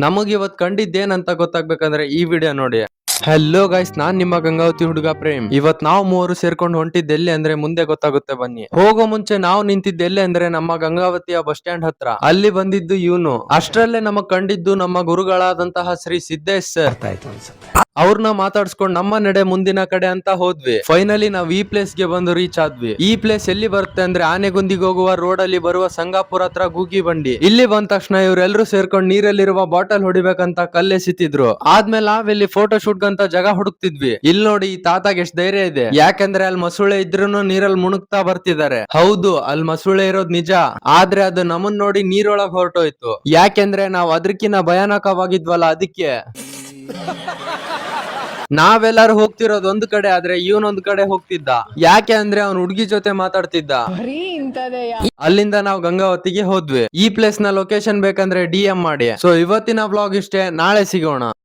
ನಮಗ್ ಇವತ್ ಕಂಡಿದ್ದೇನಂತ ಗೊತ್ತಾಗ್ಬೇಕಂದ್ರೆ ಈ ವಿಡಿಯೋ ನೋಡಿ. ಹಲೋ ಗೈಸ್, ನಾನ್ ನಿಮ್ಮ ಗಂಗಾವತಿ ಹುಡುಗ ಪ್ರೇಮ್. ಇವತ್ ನಾವು ಮೂವರು ಸೇರ್ಕೊಂಡು ಹೊಂಟಿದ್ದ ಎಲ್ಲಿ ಅಂದ್ರೆ ಮುಂದೆ ಗೊತ್ತಾಗುತ್ತೆ ಬನ್ನಿ. ಹೋಗೋ ಮುಂಚೆ ನಾವು ನಿಂತಿದ್ದ ಎಲ್ಲಿ ಅಂದ್ರೆ ನಮ್ಮ ಗಂಗಾವತಿಯ ಬಸ್ ಸ್ಟ್ಯಾಂಡ್ ಹತ್ರ. ಅಲ್ಲಿ ಬಂದಿದ್ದು ಇವನು. ಅಷ್ಟರಲ್ಲೇ ನಮಗ್ ಕಂಡಿದ್ದು ನಮ್ಮ ಗುರುಗಳಾದಂತಹ ಶ್ರೀ ಸಿದ್ದೇಶ್ ಸರ್. ಅವ್ರನ್ನ ಮಾತಾಡ್ಸ್ಕೊಂಡ್ ನಮ್ಮ ನಡೆ ಮುಂದಿನ ಕಡೆ ಅಂತ ಹೋದ್ವಿ. ಫೈನಲಿ ನಾವ್ ಈ ಪ್ಲೇಸ್ ಗೆ ಬಂದು ರೀಚ್ ಆದ್ವಿ. ಈ ಪ್ಲೇಸ್ ಎಲ್ಲಿ ಬರುತ್ತೆ ಅಂದ್ರೆ ಆನೆಗುಂದಿಗೆ ಹೋಗುವ ರೋಡ್ ಅಲ್ಲಿ ಬರುವ ಸಂಗಾಪುರ ಹತ್ರ ಗೂಗಿ ಬಂಡಿ. ಇಲ್ಲಿ ಬಂದ ತಕ್ಷಣ ಇವ್ರೆಲ್ರು ಸೇರ್ಕೊಂಡ್ ನೀರಲ್ಲಿರುವ ಬಾಟಲ್ ಹೊಡಿಬೇಕಂತ ಕಲ್ಲೆಸಿತಿದ್ರು. ಆದ್ಮೇಲೆ ನಾವಿಲ್ಲಿ ಫೋಟೋ ಶೂಟ್ ಅಂತ ಜಾಗ ಹುಡುಕ್ತಿದ್ವಿ. ಇಲ್ಲಿ ನೋಡಿ ಈ ತಾತಾಗ ಎಷ್ಟ್ ಧೈರ್ಯ ಇದೆ, ಯಾಕಂದ್ರೆ ಅಲ್ಲಿ ಮಸುಳೆ ಇದ್ರೂನು ನೀರಲ್ಲಿ ಮುಣುಗ್ತಾ ಬರ್ತಿದ್ದಾರೆ. ಹೌದು, ಅಲ್ಲಿ ಮಸುಳೆ ಇರೋದ್ ನಿಜ, ಆದ್ರೆ ಅದು ನಮ್ಮನ್ ನೋಡಿ ನೀರೊಳಗ್ ಹೊರಟೋಯ್ತು. ಯಾಕೆಂದ್ರೆ ನಾವ್ ಅದಕ್ಕಿಂತ ಭಯಾನಕವಾಗಿದ್ವಲ್ಲ, ಅದಕ್ಕೆ. ನಾವೆಲ್ಲರೂ ಹೋಗ್ತಿರೋದು ಒಂದ್ ಕಡೆ ಆದ್ರೆ ಇವನೊಂದ್ ಕಡೆ ಹೋಗ್ತಿದ್ದ. ಯಾಕೆ ಅಂದ್ರೆ ಅವ್ನ ಹುಡ್ಗಿ ಜೊತೆ ಮಾತಾಡ್ತಿದ್ದ. ಅಲ್ಲಿಂದ ನಾವು ಗಂಗಾವತಿಗೆ ಹೋದ್ವಿ. ಈ ಪ್ಲೇಸ್ ನ ಲೊಕೇಶನ್ ಬೇಕಂದ್ರೆ DM ಮಾಡಿ. ಸೊ ಇವತ್ತಿನ ವ್ಲಾಗ್ ಇಷ್ಟೇ, ನಾಳೆ ಸಿಗೋಣ.